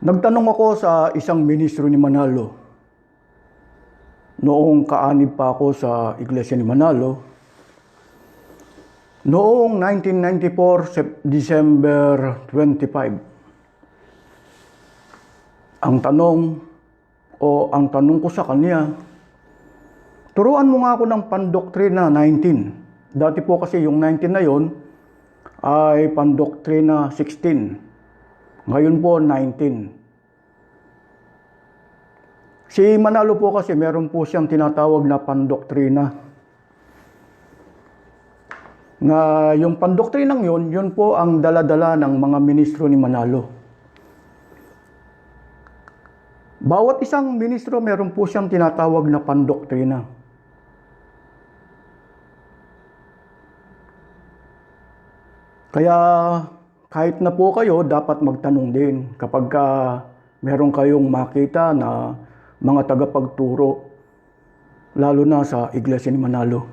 Nagtanong ako sa isang ministro ni Manalo. Noong kaanib pa ako sa Iglesia ni Manalo. Noong 1994, December 25. Ang tanong ko sa kanya, turuan mo nga ako ng Pandoktrina 19. Dati po kasi yung 19 na yon ay Pandoktrina 16. Ngayon po 19. Si Manalo po kasi meron po siyang tinatawag na Pandoktrina. Na yung Pandoktrinang yun po ang dala-dala ng mga ministro ni Manalo. Bawat isang ministro meron po siyang tinatawag na Pandoktrina. Kaya kahit na po kayo, dapat magtanong din kapag meron kayong makita na mga tagapagturo, lalo na sa Iglesia ni Manalo.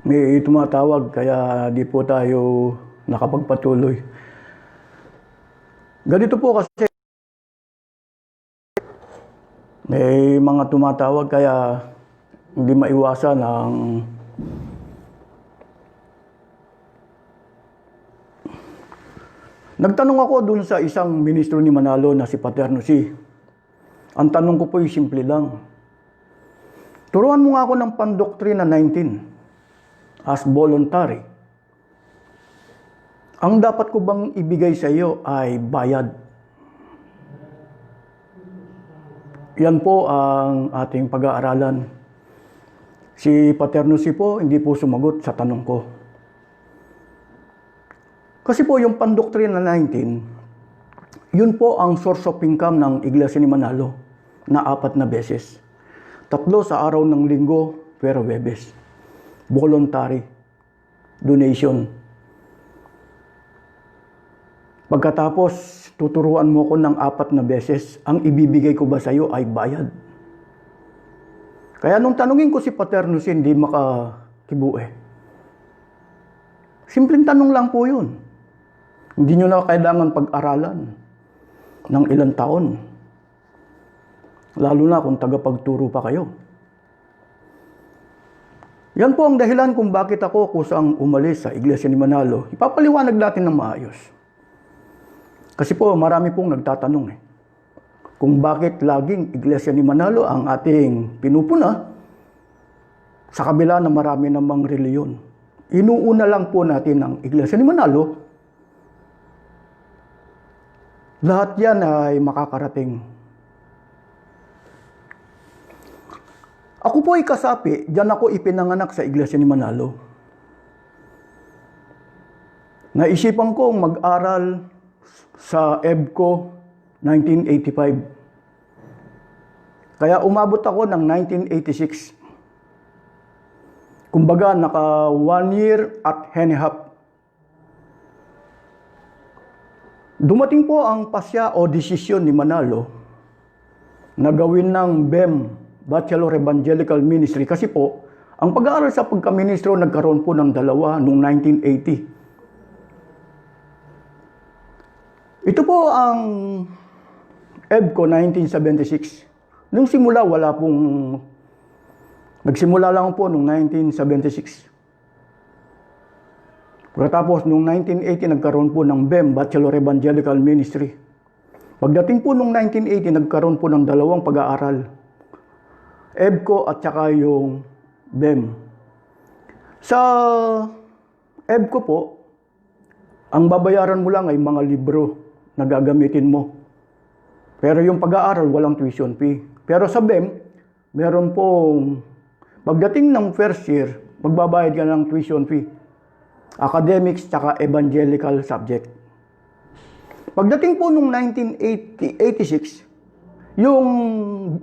May tumatawag kaya di po tayo nakapagpatuloy. Ganito po kasi may mga tumatawag kaya hindi maiwasan ang nagtanong ako dun sa isang ministro ni Manalo na si Paterno C. Ang tanong ko po ay simple lang. Turuan mo nga ako ng Pandoktrina 19 as voluntary. Ang dapat ko bang ibigay sa iyo ay bayad? Yan po ang ating pag-aaralan. Si Paterno C po hindi po sumagot sa tanong ko. Kasi po yung Pandoktrina 19, yun po ang source of income ng Iglesia ni Manalo na 4 na beses. 3 sa araw ng linggo, pero Webes. Voluntary donation. Pagkatapos, tuturuan mo ko ng 4 na beses, ang ibibigay ko ba sa iyo ay bayad? Kaya nung tanungin ko si Paterno C, hindi makakibue. Simpleng tanong lang po yun. Hindi nyo na kailangan pag-aralan ng ilang taon. Lalo na kung tagapagturo pa kayo. Yan po ang dahilan kung bakit ako kusang umalis sa Iglesia ni Manalo. Ipapaliwanag natin ng maayos. Kasi po marami pong nagtatanong kung bakit laging Iglesia ni Manalo ang ating pinupuna sa kabila na marami namang reliyon. Inuuna lang po natin ang Iglesia ni Manalo. Lahat yan ay makakarating. Ako po ay kasapi, diyan ako ipinanganak sa Iglesia ni Manalo. Naisipan kong mag-aral sa EBCO 1985. Kaya umabot ako ng 1986. Kumbaga, naka 1 year at half. Dumating po ang pasya o desisyon ni Manalo na gawin ng BEM, Bachelor Evangelical Ministry. Kasi po, ang pag-aaral sa pagkaministro nagkaroon po ng 2 noong 1980. Ito po ang EBCO 1976. Nung simula, nagsimula lang po noong 1976. Pagkatapos, noong 1980, nagkaroon po ng BEM, Bachelor Evangelical Ministry. Pagdating po noong 1980, nagkaroon po ng 2 pag-aaral. EBCO at saka yung BEM. Sa EBCO po, ang babayaran mo lang ay mga libro na gagamitin mo. Pero yung pag-aaral, walang tuition fee. Pero sa BEM, meron pong, pagdating ng first year, magbabayad ka ng tuition fee. Academics tsaka evangelical subject. Pagdating po nung 1986, yung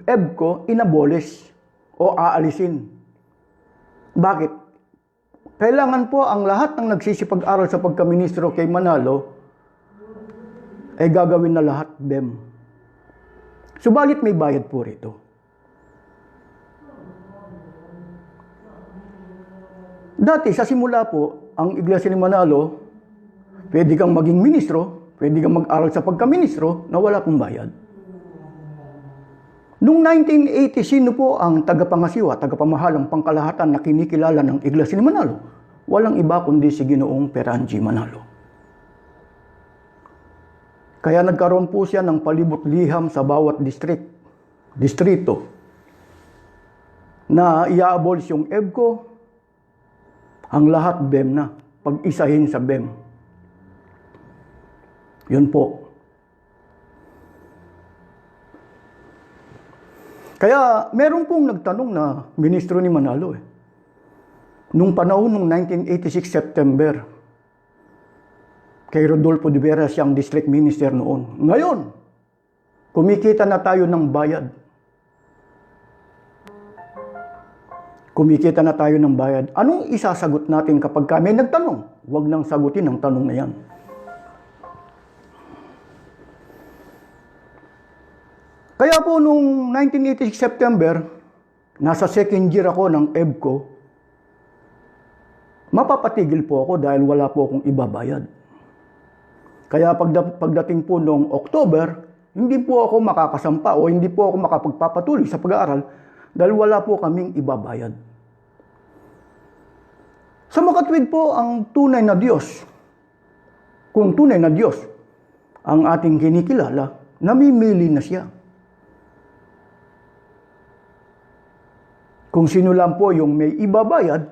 EBCO inabolish o aalisin. Bakit? Kailangan po ang lahat ng nagsisipag-aral sa pagkaministro kay Manalo ay gagawin na lahat BEM. Subalit may bayad po rito. Dati sa simula po, ang Iglesia ni Manalo, Pwede kang maging ministro, pwede kang mag-aral sa pagka-ministro na wala pong bayad. Noong 1980, sino po ang tagapangasiwa, tagapamahalang pangkalahatan na kinikilala ng Iglesia ni Manalo? Walang iba kundi si Ginoong Peran G. Manalo. Kaya nagkaroon po siya ng palibot liham sa bawat distrito na i-abolish yung EBCO, ang lahat BEM na, pag-isahin sa BEM. Yun po. Kaya meron pong nagtanong na ministro ni Manalo nung panahon ng 1986 September, kay Rodolfo de Vera siyang district minister noon. Ngayon, kumikita na tayo ng bayad. Kumikita na tayo ng bayad. Anong isasagot natin kapag kami nagtanong? Huwag nang sagutin ang tanong na yan. Kaya po nung 1986 September, nasa second year ako ng EBCO, mapapatigil po ako dahil wala po akong ibabayad. Kaya pagdating po nung October, hindi po ako makakasampa o hindi po ako makapagpapatuloy sa pag-aaral dahil wala po kaming ibabayad. Sa makatwid po ang tunay na Diyos. Kung tunay na Diyos ang ating kinikilala, namimili na siya. Kung sino lang po yung may ibabayad,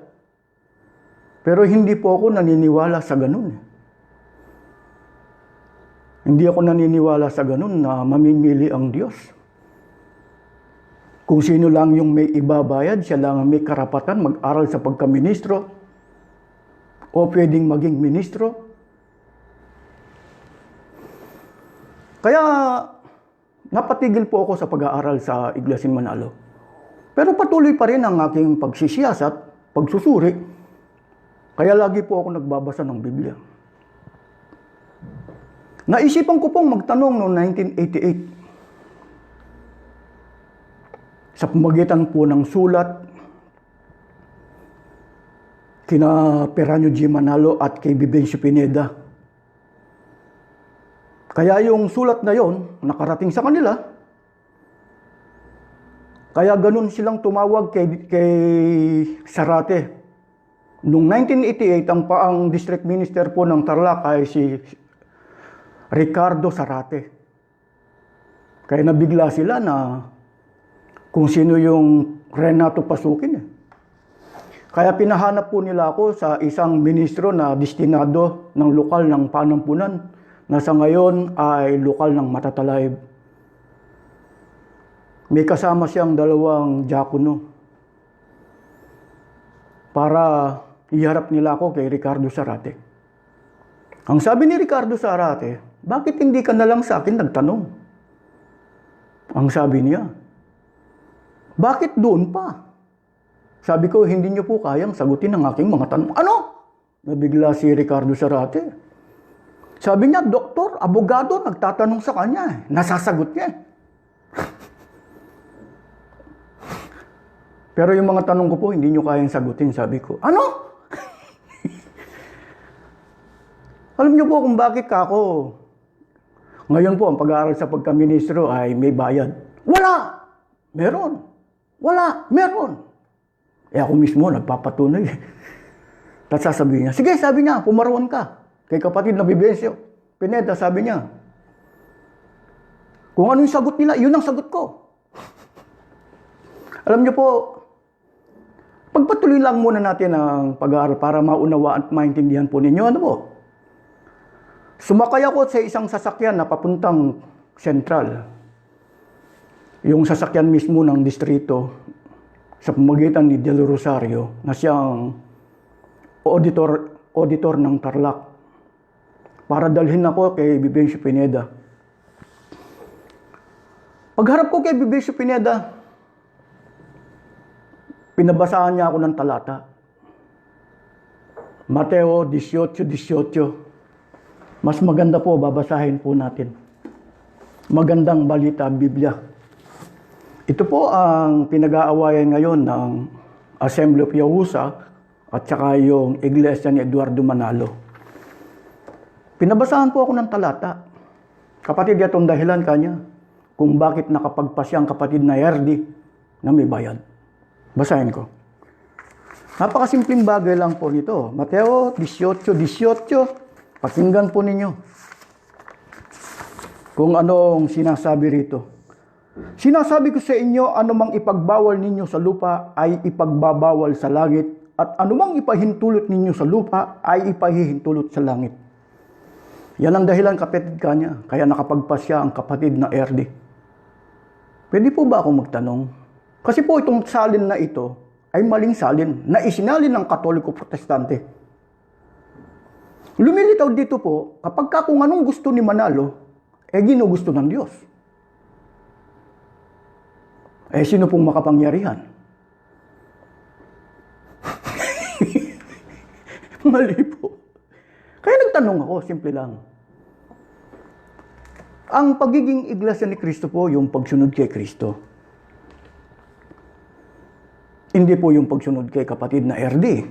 pero hindi po ako naniniwala sa ganun. Hindi ako naniniwala sa ganun na mamimili ang Diyos. Kung sino lang yung may ibabayad, siya lang may karapatan mag-aral sa pagkaministro o pwedeng maging ministro. Kaya napatigil po ako sa pag-aaral sa Iglesia ni Manalo. Pero patuloy pa rin ang aking pagsisiyasat, pagsusuri. Kaya lagi po ako nagbabasa ng Biblia. Naisipan ko pong magtanong noong 1988. Sa pamagitan po ng sulat kina Peranio G. Manalo at kay Vivencio Pineda. Kaya yung sulat na yon nakarating sa kanila. Kaya ganun silang tumawag kay Zarate. Noong 1988, ang district minister po ng Tarlac ay si Ricardo Zarate. Kaya nabigla sila na kung sino yung Renato pasukin. Kaya pinahanap po nila ako sa isang ministro na destinado ng lokal ng Panampunan na sa ngayon ay lokal ng Matatalayb. May kasama siyang 2 diakono para iharap nila ako kay Ricardo Zarate. Ang sabi ni Ricardo Zarate, bakit hindi ka na lang sa akin nagtanong? Ang sabi niya, bakit doon pa? Sabi ko, hindi niyo po kayang sagutin ang aking mga tanong. Ano? Nabigla si Ricardo Zarate. Sabi niya, doktor, abogado, nagtatanong sa kanya. Nasasagot niya. Pero yung mga tanong ko po, hindi nyo kayang sagutin, sabi ko. Ano? Alam nyo po kung bakit ako. Ngayon po, ang pag-aaral sa pagkaministro ay may bayad. Wala! Meron. Wala! Meron! Ako mismo, nagpapatunay. Tapos sasabihin niya, sige, sabi niya, pumaroon ka. Kay kapatid na Vivencio Pineda, sabi niya, kung ano yung sagot nila, yun ang sagot ko. Alam nyo po, pagpatuloy lang muna natin ang pag-aaral para maunawaan at maintindihan po ninyo. Ano po? Sumakay ako sa isang sasakyan na papuntang sentral. Yung sasakyan mismo ng distrito sa pamagitan ni Del Rosario na siyang auditor ng Tarlac para dalhin ako kay Vivencio Pineda. Pagharap ko kay Vivencio Pineda, pinabasahan niya ako ng talata. Mateo 18:18. Mas maganda po, babasahin po natin. Magandang balita, Biblia. Ito po ang pinag-aawayan ngayon ng Assembly of Yahusa at saka yung Iglesia ni Eduardo Manalo. Pinabasahan po ako ng talata. Kapatid, itong dahilan kanya kung bakit nakapagpasya ang kapatid na Erdi na may bayad. Basahin ko. Napakasimpleng bagay lang po nito. Mateo 18:18. Pakinggan po ninyo kung anong sinasabi rito. Sinasabi ko sa inyo, anumang ipagbawal ninyo sa lupa ay ipagbabawal sa langit, at anumang ipahintulot ninyo sa lupa ay ipahihintulot sa langit. Yan ang dahilan, kapatid kanya, kaya nakapagpasya ang kapatid na Erdi. Pwede po ba akong magtanong? Kasi po itong salin na ito ay maling salin na isinalin ng Katoliko Protestante. Lumilitaw dito po, kapag kung anong gusto ni Manalo, ginugusto ng Diyos. Sino pong makapangyarihan? Mali po. Kaya nagtanong ako, simple lang. Ang pagiging iglesia ni Kristo po, yung pagsunod kay Kristo. Hindi po yung pagsunod kay kapatid na Erdi.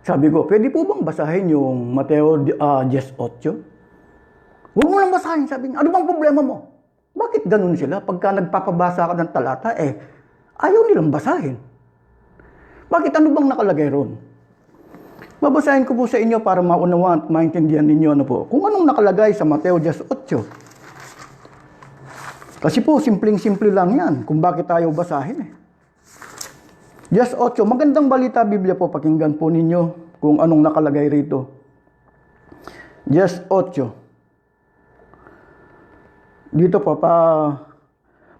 Sabi ko, pwede po bang basahin yung Mateo 10:8? Huwag mo lang basahin, sabi niya. Ano bang problema mo? Bakit ganun sila? Pagka nagpapabasa ka ng talata, ayaw nilang basahin. Bakit? Ano bang nakalagay ron? Babasahin ko po sa inyo para maunawaan at maintindihan ninyo kung anong nakalagay sa Mateo 10:8. Kasi po, simpleng-simple lang yan kung bakit tayo basahin. 10:8, magandang balita Biblia po, pakinggan po ninyo kung anong nakalagay rito. 10:8. Dito po,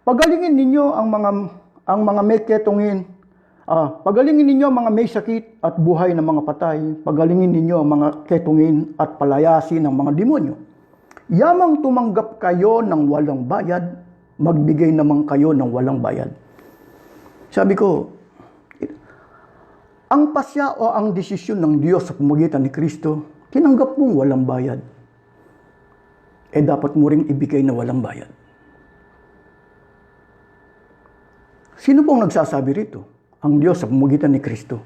pagalingin ninyo ang mga may ketungin. Pagalingin ninyo ang mga may sakit at buhay ng mga patay. Pagalingin ninyo ang mga ketungin at palayasin ng mga demonyo. Yamang tumanggap kayo ng walang bayad, magbigay naman kayo ng walang bayad. Sabi ko, ang pasya o ang desisyon ng Diyos sa pamamagitan ni Kristo, tinanggap mong walang bayad. Dapat mo ring ibigay na walang bayad. Sino pong nagsasabi rito? Ang Diyos sa pamamagitan ni Kristo.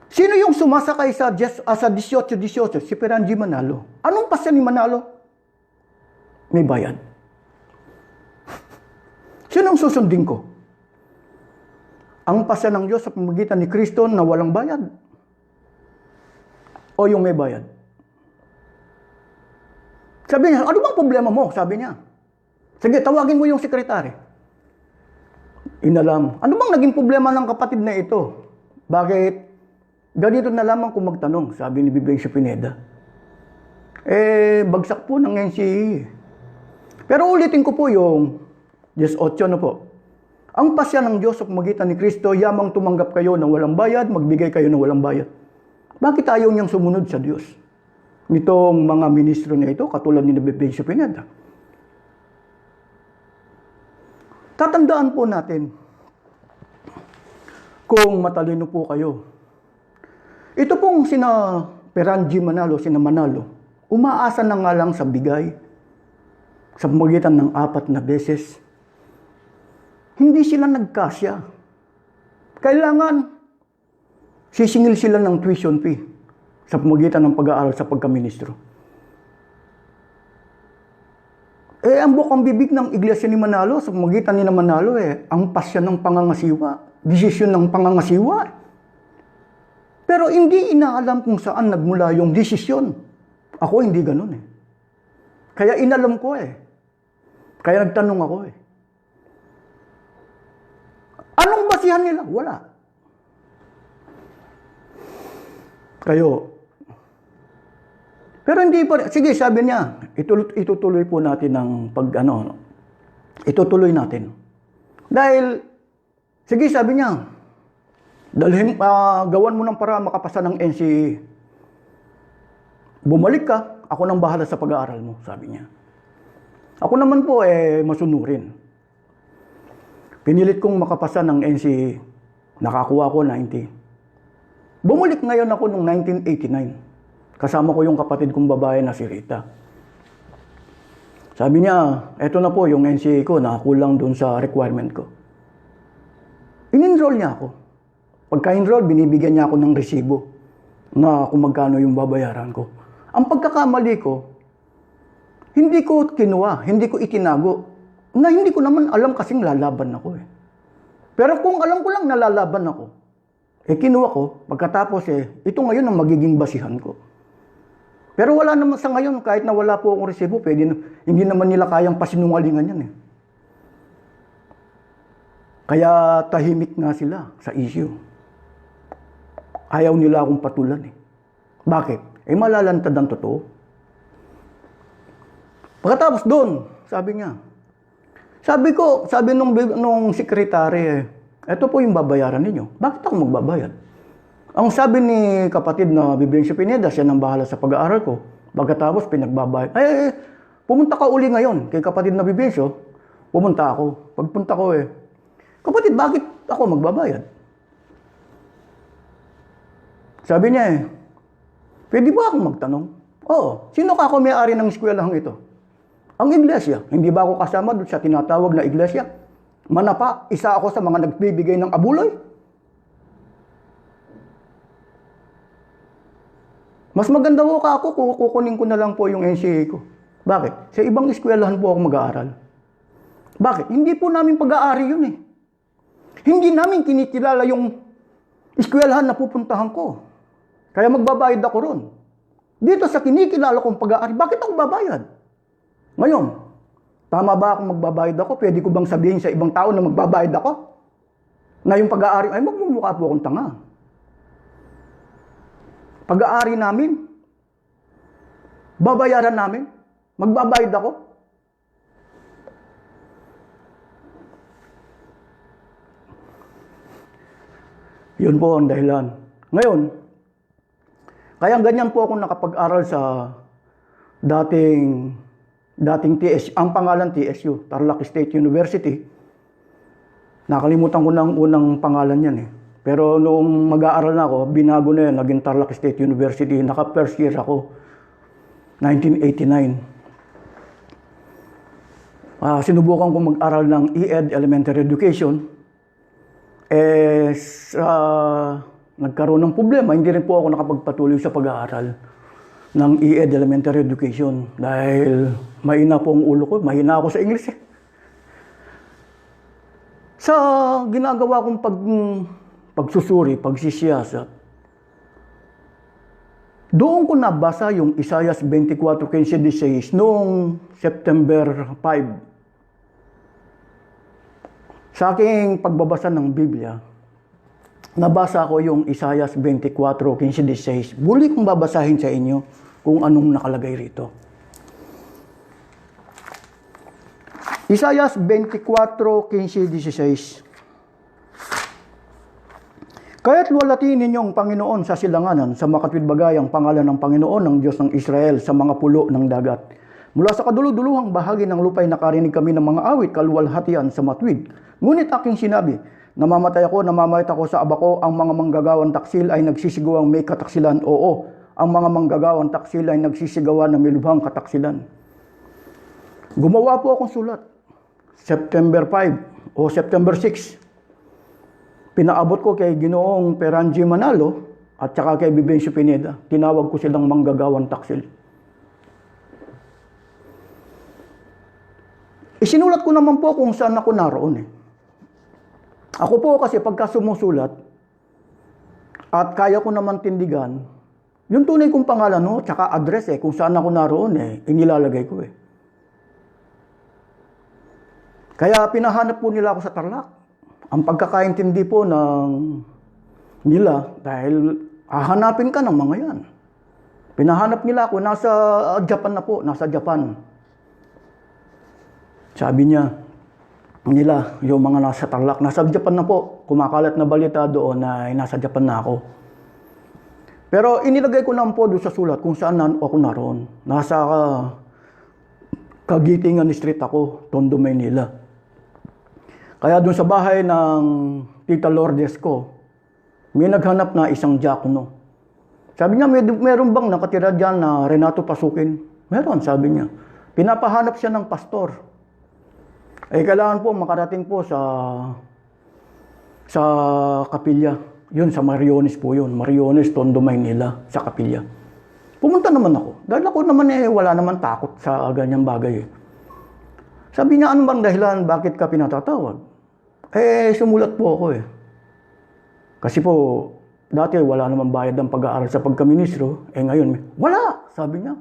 Sino yung sumasakay sa 18:18? Si Peranji Manalo. Anong pasya ni Manalo? May bayad. Sino ang susundin ko? Ang pasya ng Diyos sa pamamagitan ni Kristo na walang bayad? O yung may bayad? Sabi niya, ano bang problema mo? Sabi niya. Sige, tawagin mo yung sekretary. Inalam. Ano bang naging problema ng kapatid na ito? Bakit? Ganito na lamang kung magtanong, sabi ni Bibencio Pineda. Bagsak po ng NCE. Pero ulitin ko po yung 18 na po. Ang pasya ng Diyos sa pamamagitan ni Kristo, yamang tumanggap kayo ng walang bayad, magbigay kayo ng walang bayad. Bakit ayaw niyang sumunod sa Diyos? Nitong mga ministro na ito, katulad ni Bibencio Pineda. Tatandaan po natin, kung matalino po kayo, ito pong sina Peranji Manalo, sina Manalo, umaasa na nga lang sa bigay, sa pamamagitan ng 4 na beses. Hindi sila nagkasya. Kailangan sisingil sila ng tuition fee sa pamamagitan ng pag-aaral sa pagkaministro. Ang bukang bibig ng iglesia ni Manalo, sa pamamagitan ni Manalo, ang pasya ng pangangasiwa, desisyon ng pangangasiwa. Pero hindi inaalam kung saan nagmula yung desisyon. Ako hindi ganun Kaya inalam ko Kaya nagtanong ako Anong basihan nila? Wala. Pero hindi pa, sige, sabi niya, itutuloy po natin ng itutuloy natin. Dahil, sige, sabi niya, gawan mo ng para makapasa ng NCE. Bumalik ka, ako nang bahala sa pag-aaral mo, sabi niya. Ako naman po, masunurin. Pinilit kong makapasa ng NCE. Nakakuha ko 90. Bumalik ngayon ako noong 1989. Kasama ko yung kapatid kong babae na si Rita. Sabi niya, eto na po yung NCE ko, nakakulang dun sa requirement ko. In-enroll niya ako. Pagka-enroll, binibigyan niya ako ng resibo. na kung magkano yung babayaran ko. Ang pagkakamali ko, hindi ko kinuha, hindi ko itinago, na hindi ko naman alam kasing lalaban ako eh. Pero kung alam ko lang nalalaban ako, kinuha ko, pagkatapos ito ngayon ang magiging basihan ko. Pero wala naman sa ngayon, kahit na wala po akong resibo, hindi naman nila kayang pasinungalingan yan eh. Kaya tahimik nga sila sa issue. Ayaw nila akong patulan eh. Bakit? Malalantad ang totoo. Pagkatapos doon, sabi niya, sabi nung sekretary ito po yung babayaran ninyo. Bakit ako magbabayad? Ang sabi ni kapatid na Bibencio Pineda, siya nang bahala sa pag-aaral ko. Pagkatapos pinagbabayad. Pumunta ka uli ngayon kay kapatid na Bibencio. Pumunta ako. Pagpunta ko kapatid, bakit ako magbabayad? Sabi niya pwede ba akong magtanong? Oo. Sino ka ako may-ari ng eskwelahang ito? Ang iglesia. Hindi ba ako kasama doon sa tinatawag na iglesia? Manapa, isa ako sa mga nagbibigay ng abuloy. Mas maganda po ka ako kung kukunin ko na lang po yung NCA ko. Bakit? Sa ibang eskwelahan po ako mag-aaral. Bakit? Hindi po namin pag-aari yun eh. Hindi namin kinikilala yung eskwelahan na pupuntahan ko. Kaya magbabayad ako ron. Dito sa kinikilala kong pag-aari, bakit ako babayad? Ngayon, tama ba akong magbabayad ako? Pwede ko bang sabihin sa ibang tao na magbabayad ako? Na yung pag-aari, magmumukha po akong tanga. Pag-aari namin, babayaran namin, magbabayad ako. Yun po ang dahilan. Ngayon, kaya ganyan po ako nakapag-aral sa dating TSU, ang pangalan TSU, Tarlac State University. Nakalimutan ko na ang unang pangalan yan eh. Pero noong mag-aaral na ako, binago na yan, naging Tarlac State University. Naka-first year ako, 1989. Sinubukan ko mag-aral ng EED, Elementary Education. Nagkaroon ng problema, hindi rin po ako nakapagpatuloy sa pag-aaral ng EED, Elementary Education. Dahil mahina po ang ulo ko, mahina ako sa English eh. Sa ginagawa kong pagsusuri, pagsisiyasat, doon ko nabasa yung Isaias 24:15-16 noong September 5. Sa aking pagbabasa ng Biblia, nabasa ko yung Isaias 24:15-16. Muli kong babasahin sa inyo kung anong nakalagay rito. Isaias 24:15-16. Kaya't luwalhatiin ninyong Panginoon sa silanganan, sa makatwidbagayang pangalan ng Panginoon ng Diyos ng Israel sa mga pulo ng dagat. Mula sa kaduluduluhang bahagi ng lupa'y nakarinig kami ng mga awit kaluwalhatian sa matwid. Ngunit aking sinabi, namamatay ako sa aba ko, ang mga manggagawang taksil ay nagsisigawan may kataksilan. Oo, ang mga manggagawang taksil ay nagsisigawan na may lubhang kataksilan. Gumawa po akong sulat. September 5 o September 6. Pinaabot ko kay Ginoong Peranji Manalo at saka kay Bibencio Pineda. Tinawag ko silang manggagawang taksil. Isinulat ko naman po kung saan ako naroon eh. Ako po kasi pagka sumusulat at kaya ko naman tindigan, yung tunay kong pangalan tsaka address kung saan ako naroon inilalagay ko eh. Kaya pinahanap po nila ako sa Tarlac. Ang pagkakaintindi po nila, dahil hahanapin ka ng mga yan. Pinahanap nila ako, nasa Japan na po, nasa Japan. Sabi nila, yung mga nasa Tarlac, nasa Japan na po, kumakalat na balita doon na nasa Japan na ako. Pero inilagay ko naman po doon sa sulat kung saan ako naroon. Nasa Kagitingan Street ako, Tondo, Maynila. Kaya doon sa bahay ng Tita Lourdes ko, may naghanap na isang diakono. Sabi niya, meron bang nakatira dyan na Renato Pasukin? Meron, sabi niya. Pinapahanap siya ng pastor. Kailangan po makarating po sa kapilya. Yun, sa Mariones po yun. Mariones, Tondo, Maynila, sa Kapilya. Pumunta naman ako. Dahil ako naman wala naman takot sa ganyang bagay eh. Sabi niya, ano bang dahilan, bakit ka pinatatawag? Sumulat po ako eh. Kasi po, dati wala naman bayad ng pag-aaral sa pagkaministro. Ngayon, wala, sabi niya.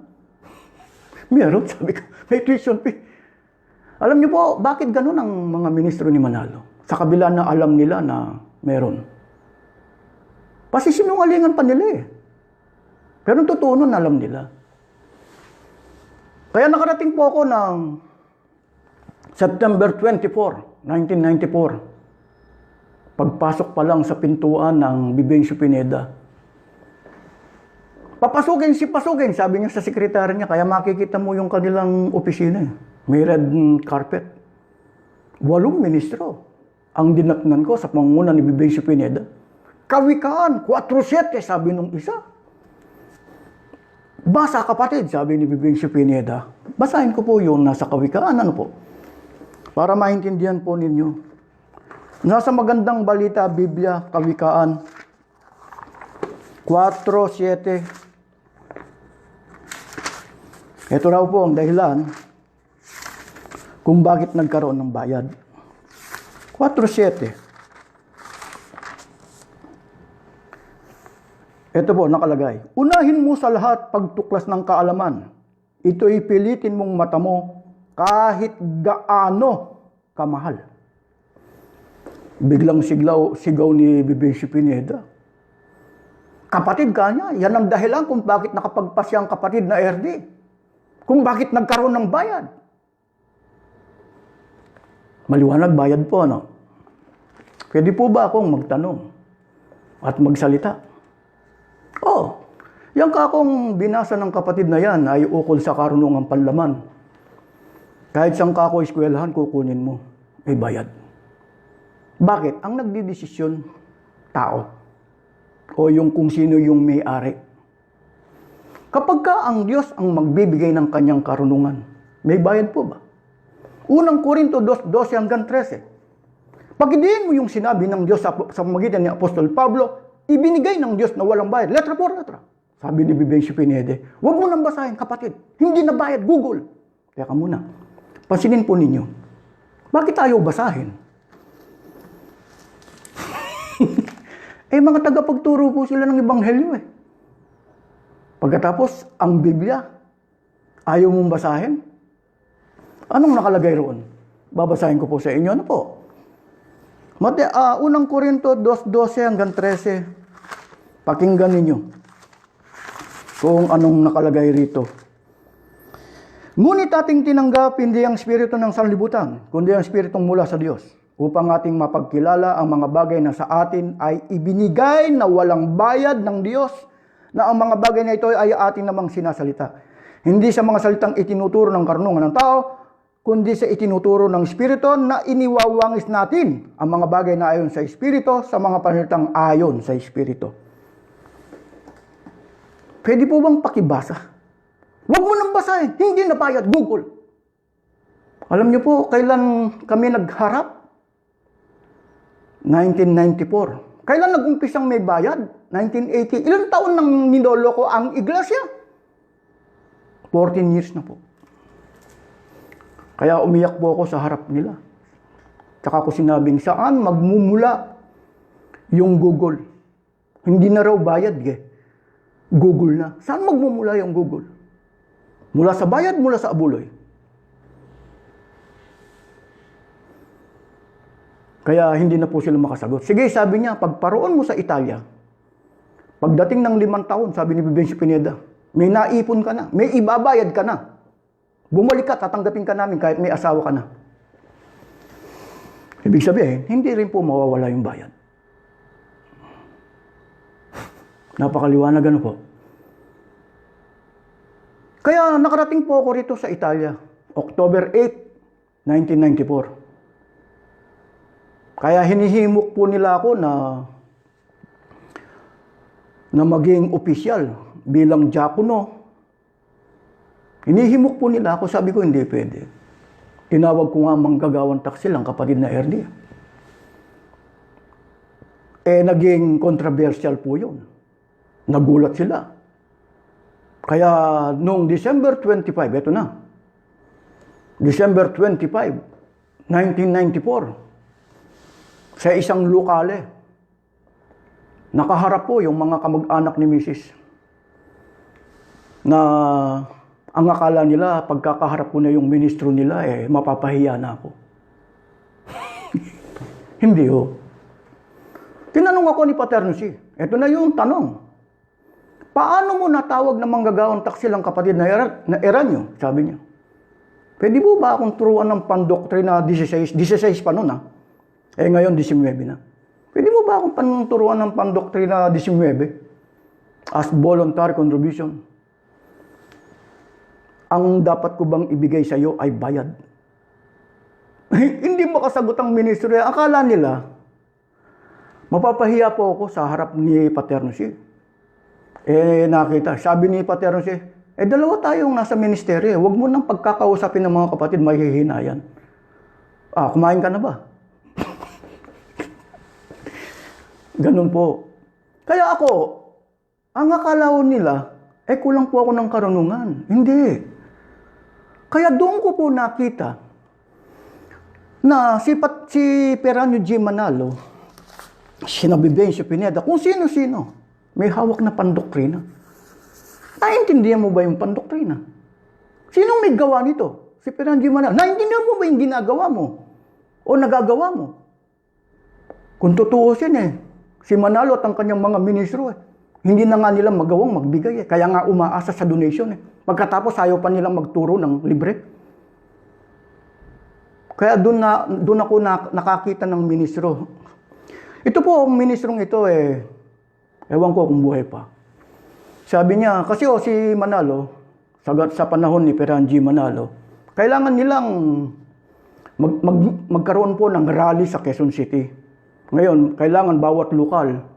Meron, sabi ko, may tuition fee. Alam niyo po, bakit ganun ang mga ministro ni Manalo? Sa kabila na alam nila na meron. Pasisinungalingan pa nila eh. Pero totoo nun, alam nila. Kaya nakarating po ako ng September 24, 1994. Pagpasok pa lang sa pintuan ng Vivencio Pineda. Papasukin, sabi niya sa sekretary niya, kaya makikita mo yung kanilang opisina. May red carpet. 8 ministro ang dinatnan ko sa pangunguna ni Vivencio Pineda. Kawikaan, 4-7, sabi nung isa. Basa kapatid, sabi ni Vivencio Pineda. Basahin ko po yung nasa Kawikaan, ano po? Para maintindihan po ninyo. Nasa Magandang Balita, Biblia, Kawikaan, 4:7. Ito raw po ang dahilan kung bakit nagkaroon ng bayad. 4:7. Ito po, nakalagay. Unahin mo sa lahat pagtuklas ng kaalaman. Ito'y pilitin mong mata mo kahit gaano kamahal. Biglang sigaw ni Vivencio Pineda. Kapatid ka niya, yan ang dahilan kung bakit nakapagpasya ang kapatid na RD. Kung bakit nagkaroon ng bayad. Maliwanag bayad po, ano? Pwede po ba akong magtanong at magsalita? Yan akong binasa ng kapatid na yan ay ukol sa karunungang panlaman. Kahit saan ka ako eskwelahan, kukunin mo. May bayad. Bakit? Ang nagdidesisyon, tao. O yung kung sino yung may-ari. Kapag ka ang Diyos ang magbibigay ng kanyang karunungan, may bayad po ba? Unang Korinto 2:12. Pagdiin mo yung sinabi ng Diyos sa pamamagitan ni Apostol Pablo, ibinigay ng Diyos na walang bayad. Letra por letra. Sabi ni Vivencio Pineda, huwag mo nang basahin, kapatid. Hindi na bayad, Google. Teka muna. Pansinin po ninyo. Bakit ayaw basahin? Mga tagapagturo po sila ng Ebanghelyo eh. Pagkatapos, ang Biblia, ayaw mong basahin? Anong nakalagay roon? Babasahin ko po sa inyo. Ano po? Unang Korinto 2:12-13. Pakinggan ninyo kung anong nakalagay rito. Ngunit ating tinanggap hindi ang espiritu ng sanlibutan, kundi ang espiritong mula sa Diyos, upang ating mapagkilala ang mga bagay na sa atin ay ibinigay na walang bayad ng Diyos, na ang mga bagay na ito ay ating namang sinasalita. Hindi sa mga salitang itinuturo ng karunungan ng tao, kundi sa itinuturo ng Espiritu na iniwawangis natin ang mga bagay na ayon sa Espiritu sa mga panalitang ayon sa Espiritu. Pwede po bang pakibasa? Huwag mo nang basahin, hindi na bayad, Google. Alam niyo po, kailan kami nagharap? 1994. Kailan nag-umpisang may bayad? 1980. Ilang taon nang niloloko ang iglesia? 14 years na po. Kaya umiyak po ako sa harap nila. Tsaka ko sinabing, saan magmumula yung Google? Hindi na raw bayad, Google na. Saan magmumula yung Google? Mula sa bayad, mula sa abuloy. Kaya hindi na po sila makasagot. Sige, sabi niya, pagparoon mo sa Italia, pagdating ng 5 taon, sabi ni Vivencio Pineda, may naipon ka na, may ibabayad ka na. Bumalik ka, tatanggapin ka namin kahit may asawa ka na. Ibig sabihin, hindi rin po mawawala yung bayad. Napakaliwanag ano po. Kaya nakarating po ako rito sa Italia, October 8, 1994. Kaya hinihimok po nila ako na maging opisyal bilang diakono. Hinihimok po nila ako, sabi ko hindi pwede. Tinawag ko nga manggagawang taksil ang kapatid na RD. naging controversial po yun. Nagulat sila. Kaya noong December 25, eto na. December 25, 1994, sa isang lokale, nakaharap po yung mga kamag-anak ni Mrs. na ang akala nila, pagkakaharap ko na yung ministro nila, mapapahiya na ako. Hindi ho. Tinanong ako ni Paterno C. Ito na yung tanong. Paano mo natawag na manggagawang taksilang kapatid na Eranio? Sabi niya. Pwede mo ba akong turuan ng pandoktrina 16 pa nun ha? Ngayon 19 na. Pwede mo ba akong turuan ng pandoktrina 19 as voluntary contribution? Ang dapat ko bang ibigay sa iyo ay bayad? Hindi makasagot ang ministro. Akala nila, mapapahiya po ako sa harap ni Paterno C. Nakita. Sabi ni Paterno C, dalawa tayong nasa ministeryo. Huwag mo nang pagkakausapin ng mga kapatid, mahihinayan. Kumain ka na ba? Ganun po. Kaya ako, ang akala nila, kulang po ako ng karunungan. Hindi. Kaya doon ko po nakita na si Peranio G. Manalo, si Nabibencio Pineda, kung sino-sino, may hawak na pandoktrina. Naintindihan mo ba yung pandoktrina? Sinong may gawa nito? Si Peranio G. Manalo. Naintindihan mo ba yung ginagawa mo? O nagagawa mo? Kung tutuusin si Manalo at ang kanyang mga ministro hindi na nga nila magawang magbigay Kaya nga umaasa sa donation Pagkatapos ayaw pa nilang magturo ng libre. Kaya doon ako nakakita ng ministro. Ito po, ang ministrong ito ewan ko kung buhay pa. Sabi niya, kasi si Manalo, sa panahon ni Peranio G. Manalo, kailangan nilang magkaroon po ng rally sa Quezon City. Ngayon, kailangan bawat lokal,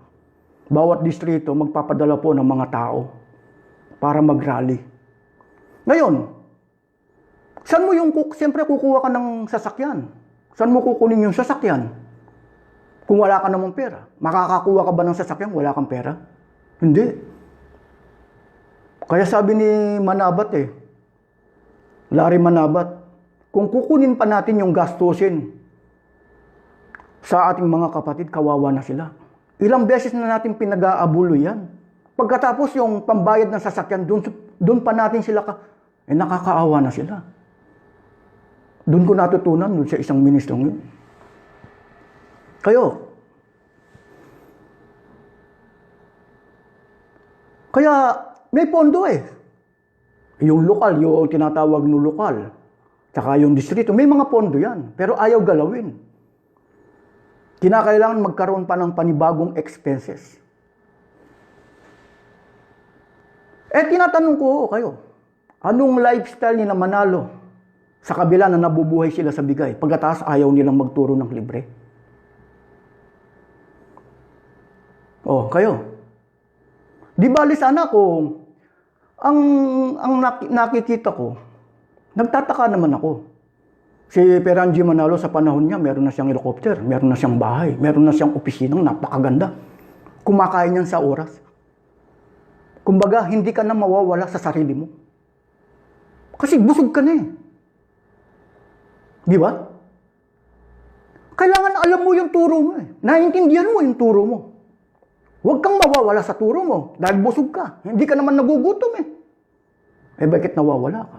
bawat distrito, magpapadala po ng mga tao para mag-rally. Ngayon, saan mo siyempre kukuha ka ng sasakyan? Saan mo kukunin yung sasakyan? Kung wala ka namang pera. Makakakuha ka ba ng sasakyan? Wala kang pera? Hindi. Kaya sabi ni Manabat Larry Manabat, kung kukunin pa natin yung gastusin sa ating mga kapatid, kawawa na sila. Ilang beses na natin pinag-aabulo yan. Pagkatapos yung pambayad ng sasakyan, doon pa natin sila nakakaawa na sila. Doon ko natutunan sa isang ministrong yun. Kaya may pondo Yung lokal, yung tinatawag ng lokal, tsaka yung distrito, may mga pondo yan. Pero ayaw galawin. Kinakailangan magkaroon pa ng panibagong expenses. Tinatanong ko kayo, anong lifestyle ni na Manalo sa kabila na nabubuhay sila sa bigay? Pagkatapos ayaw nilang magturo ng libre. Kayo. Di bali sana kung ang nakikita ko, nagtataka naman ako. Si Peranio G. Manalo sa panahon niya, meron na siyang helicopter, meron na siyang bahay, meron na siyang opisinang napakaganda. Kumakain niyan sa oras. Kumbaga, hindi ka na mawawala sa sarili mo. Kasi busog ka na Di ba? Kailangan alam mo yung turo mo Naiintindihan mo yung turo mo. Huwag kang mawawala sa turo mo dahil busog ka. Hindi ka naman nagugutom bakit nawawala ka?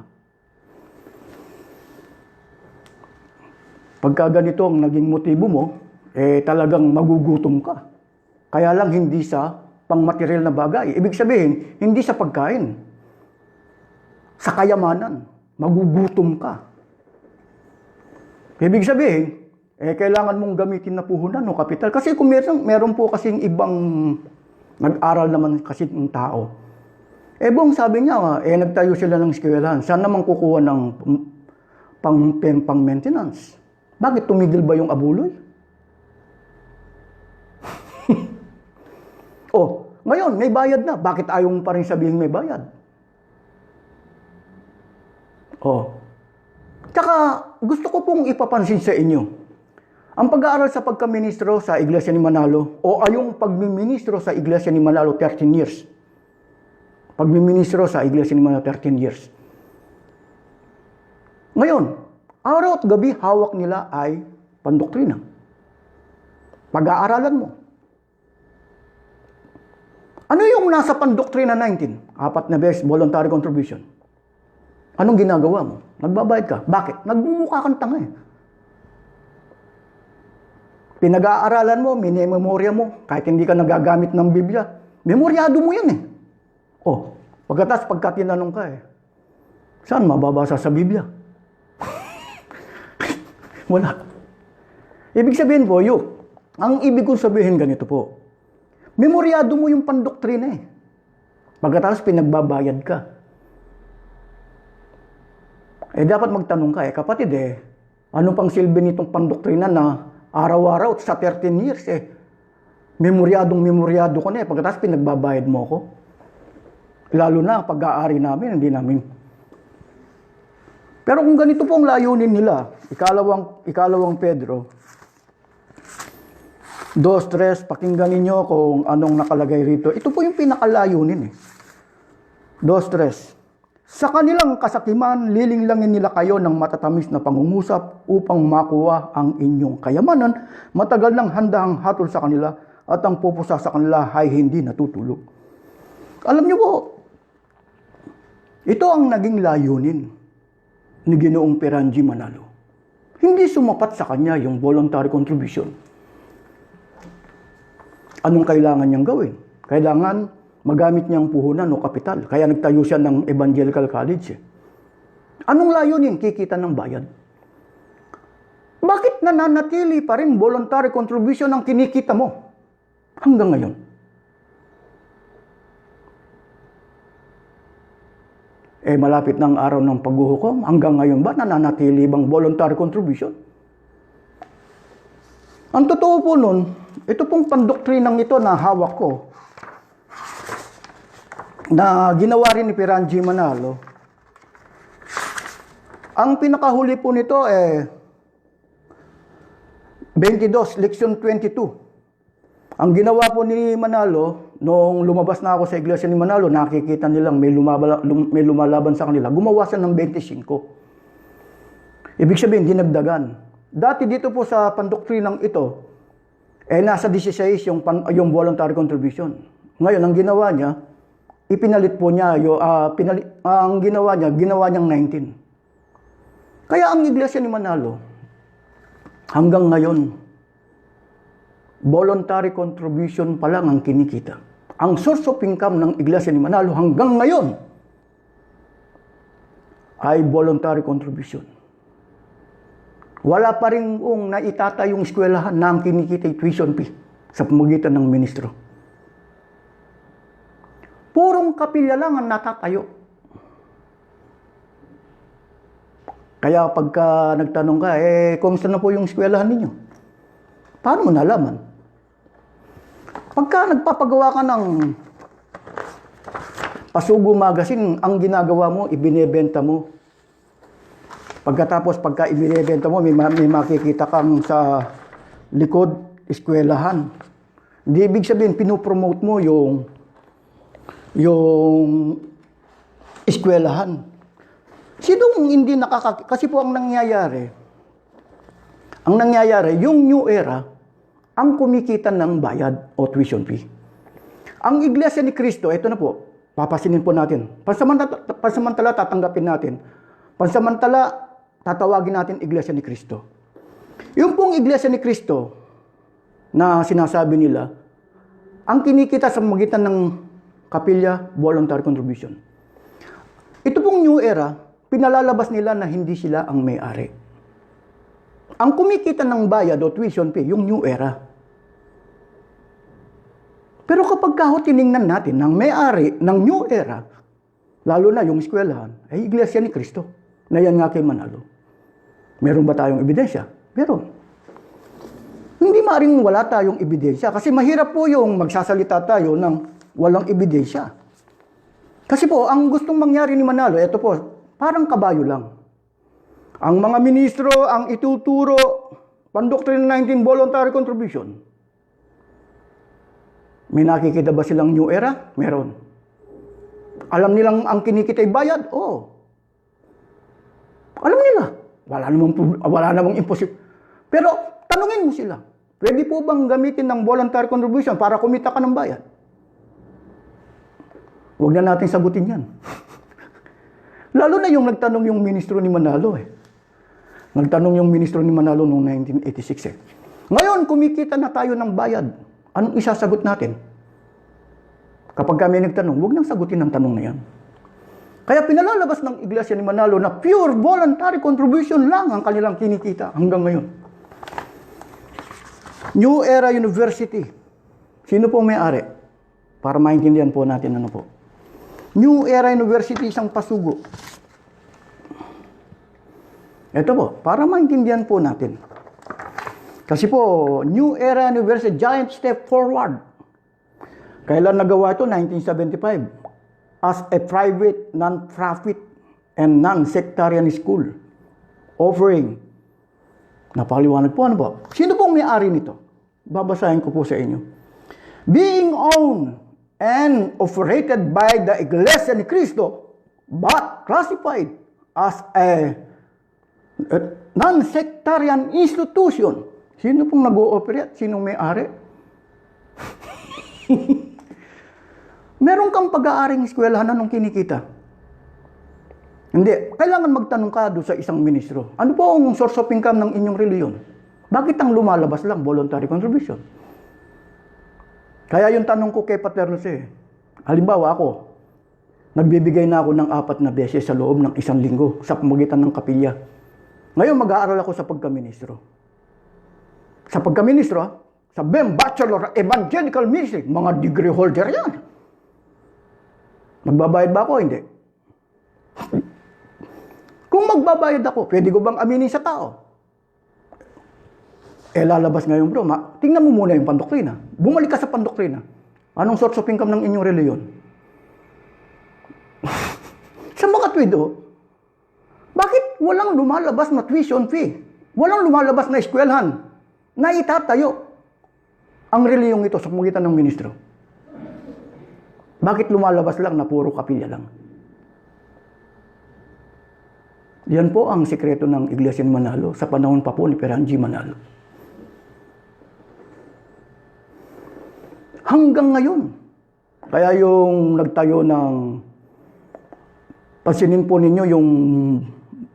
Pagka ganito ang naging motibo mo, talagang magugutom ka. Kaya lang hindi sa pangmaterial na bagay. Ibig sabihin, hindi sa pagkain. Sa kayamanan, magugutom ka. Ibig sabihin, kailangan mong gamitin na puhunan o kapital. Kasi kung meron po kasing ibang nag-aral naman kasi ng tao. Bong sabi niya, nagtayo sila ng eskwelahan. Saan naman kukuha ng pang-maintenance? Bakit tumigil ba yung abuloy? Ngayon, may bayad na. Bakit ayaw mo pa rin sabihin may bayad? Tsaka, gusto ko pong ipapansin sa inyo. Ang pag-aaral sa pagkaministro sa Iglesia ni Manalo o yung pagmiministro sa Iglesia ni Manalo 13 years. Pagmiministro sa Iglesia ni Manalo 13 years. Ngayon, araw at gabi hawak nila ay pandoktrina. Pag-aaralan mo. Ano yung nasa pandoktrina 19? 4 na beses, voluntary contribution. Anong ginagawa mo? Nagbabayad ka. Bakit? Nagmumukha kang tanga eh. Pinag-aaralan mo, minememorya mo, kahit hindi ka nagagamit ng Biblia, memoryado mo yan eh. Oh, pagka tinanong ka eh, saan mababasa sa Biblia? Wala. Ibig sabihin po, ang ibig kong sabihin ganito po, memoryado mo yung pandoktrina eh. Pagkatapos pinagbabayad ka. Eh dapat magtanong ka eh, kapatid eh, ano pang silbi nitong pandoktrina na araw-araw sa 13 years eh. Memoryado ko na eh. Pagkatapos pinagbabayad mo ako. Lalo na pag-aari namin, hindi namin. Pero kung ganito po ang layunin nila, ikalawang Pedro, 2:3, pakinggan ninyo kung anong nakalagay rito. Ito po yung pinakalayunin eh. 2:3. Sa kanilang kasakiman, lilinglangin nila kayo ng matatamis na pangungusap upang makuha ang inyong kayamanan. Matagal nang handa ang hatol sa kanila at ang pupusa sa kanila ay hindi natutulog. Alam niyo po, ito ang naging layunin ni Ginoong Peranji Manalo. Hindi sumapat sa kanya yung voluntary contribution. Anong kailangan niyang gawin? Kailangan magamit niyang puhunan o kapital. Kaya nagtayo siya ng Evangelical College. Anong layunin? Kikita ng bayan. Bakit nananatili pa rin voluntary contribution ang kinikita mo hanggang ngayon? Eh malapit ng araw ng paghuhukom, hanggang ngayon ba nananatili bang voluntary contribution? Ang totoo po nun, ito pong pandoktrinang ito na hawak ko, na ginawa rin ni Peranji Manalo, ang pinakahuli po nito 22, leksyon 22. Ang ginawa po ni Manalo, nung lumabas na ako sa iglesia ni Manalo, nakikita nilang may lumalaban sa kanila, gumawa siya ng 25. Ibig sabihin, dinagdagan. Dati dito po sa pandoktrinang ito, nasa 16 yung voluntary contribution. Ngayon, ang ginawa niya, ipinalit po niya, ang ginawa niyang 19. Kaya ang iglesia ni Manalo, hanggang ngayon, voluntary contribution pa lang ang kinikita. Ang source of income ng iglesia ni Manalo hanggang ngayon ay voluntary contribution. Wala pa rin naitatayong eskwelahan na ang kinikita tuition fee sa pamamagitan ng ministro. Purong kapilya lang ang natatayo. Kaya pagka nagtanong ka, kumusta na po yung eskwelahan ninyo? Paano mo nalaman? Pagka nagpapagawa ka ng Pasugo Magazine, ang ginagawa mo, ibinebenta mo. Pagkatapos, pagka ibinebenta mo, may makikita kang sa likod, eskwelahan. Hindi ibig sabihin, pinopromote mo yung eskwelahan. Sinong hindi kasi po ang nangyayari, yung New Era, ang kumikita ng bayad o tuition fee. Ang Iglesia ni Cristo, ito na po, papasinin po natin. Pansamantala tatanggapin natin. Pansamantala, tatawagin natin Iglesia ni Cristo. Yung pong Iglesia ni Cristo na sinasabi nila, ang kinikita sa magitan ng kapilya, voluntary contribution. Ito pong New Era, pinalalabas nila na hindi sila ang may-ari. Ang kumikita ng bayad o tuition fee, yung New Era. Pero kapag tiningnan natin ng may-ari ng New Era, lalo na yung eskwelahan, ay Iglesia ni Cristo, na yan nga kay Manalo. Meron ba tayong ebidensya? Meron. Hindi maaaring wala tayong ebidensya kasi mahirap po yung magsasalita tayo ng walang ebidensya. Kasi po, ang gustong mangyari ni Manalo, ito po, parang kabayo lang. Ang mga ministro, ang ituturo, Pandoctrine 19 voluntary contribution. May nakikita ba silang new era? Meron. Alam nilang ang kinikita ay bayad? Oo. Alam nila. Wala namang imposible. Pero tanungin mo sila, pwede po bang gamitin ng voluntary contribution para kumita ka ng bayad? Huwag na natin sagutin yan. Lalo na yung nagtanong yung ministro ni Manalo Nagtanong yung ministro ni Manalo noong 1986 Ngayon, kumikita na tayo ng bayad. Anong isasagot natin? Kapag kami nagtanong, huwag nang sagutin ang tanong na yan. Kaya pinalalabas ng Iglesia ni Manalo na pure voluntary contribution lang ang kanilang kinikita hanggang ngayon. New Era University. Sino po may-ari? Para maintindihan po natin ano po. New Era University, isang pasugo. Ito po, para maintindihan po natin. Kasi po, New Era University, giant step forward. Kailan nagawa ito? 1975. As a private, non-profit, and non-sectarian school. Offering. Napakaliwanag po, ano po? Sino pong may-ari nito? Babasahin ko po sa inyo. Being owned and operated by the Iglesia ni Cristo, but classified as a non-sectarian institution. Sino pong nag-ooperate? Sinong may-ari? Meron kang pag-aaring eskwelahan, anong kinikita? Hindi. Kailangan magtanong ka doon sa isang ministro. Ano po ang source of income ng inyong reliyon? Bakit ang lumalabas lang voluntary contribution? Kaya yung tanong ko kay Pater Jose, halimbawa ako, nagbibigay na ako ng 4 na beses sa loob ng 1 linggo sa pamagitan ng kapilya. Ngayon mag-aaral ako sa pagkaministro. Sa pagkaministro, sa BEM Bachelor Evangelical Ministry, mga degree holder yan. Magbabayad ba ako? Hindi. Kung magbabayad ako, pwede ko bang aminin sa tao? Lalabas ngayon bro, tingnan mo muna yung pandoktrina. Bumalik ka sa pandoktrina. Anong source of income ng inyong reliyon? Sa mga tweedo, bakit walang lumalabas na tuition fee? Walang lumalabas na eskwelahan na itatayo ang reliyong ito sa pamagitan ng ministro? Bakit lumalabas lang na puro kapilya lang? Yan po ang sikreto ng Iglesia ni Manalo sa panahon pa po ni Peran G. Manalo. Hanggang ngayon. Kaya yung nagtayo ng, pansinin po ninyo yung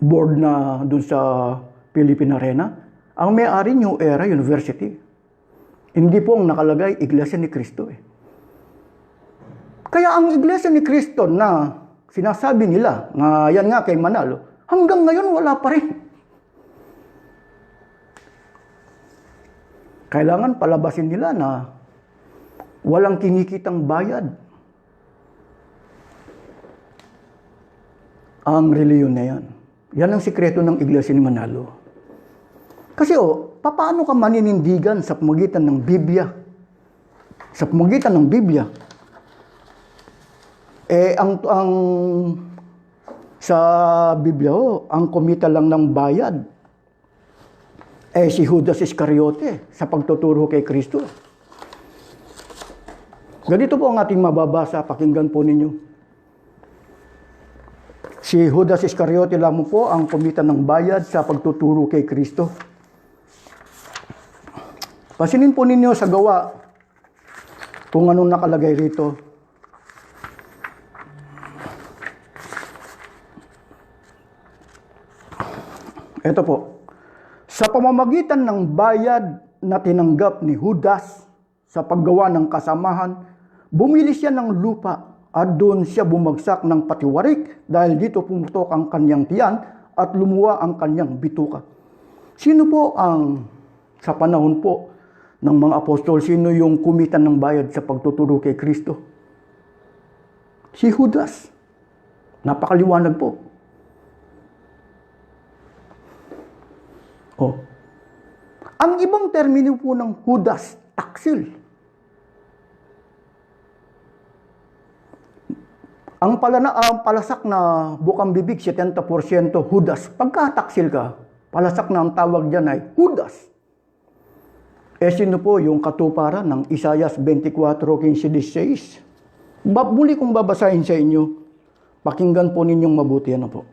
board na dun sa Philippine Arena, ang may-ari New Era University. Hindi po ang nakalagay Iglesia ni Cristo Kaya ang Iglesia ni Cristo na sinasabi nila, na yan nga kay Manalo, hanggang ngayon wala pa rin. Kailangan palabasin nila na walang kinikitang bayad ang reliyon na yan. Yan ang sikreto ng Iglesia ni Manalo. Kasi paano ka maninindigan sa pamagitan ng Biblia? Sa pamagitan ng Biblia, sa Biblia, ang kumita lang ng bayad, si Judas Iscariote sa pagtuturo kay Kristo. Ganito po ang ating mababasa, pakinggan po ninyo. Si Judas Iscariote lamang po ang kumita ng bayad sa pagtuturo kay Kristo. Pasinin po ninyo sa gawa kung anong nakalagay rito. Ito po, sa pamamagitan ng bayad na tinanggap ni Judas sa paggawa ng kasamahan, bumili siya ng lupa at doon siya bumagsak ng patiwarik dahil dito pumutok ang kanyang tiyan at lumuwa ang kanyang bituka. Sino po ang, sa panahon po ng mga apostol, sino yung kumitan ng bayad sa pagtuturo kay Kristo? Si Judas. Napakaliwanag po. Ang ibang termino po ng Judas, taksil. Ang palasak na bukang bibig, 70% Judas. Pagka taksil ka, palasak na ang tawag dyan ay Judas. sino po yung katuparan ng Isaias 24:15-16? Muli kong babasahin sa inyo. Pakinggan po ninyong mabuti. Ano po?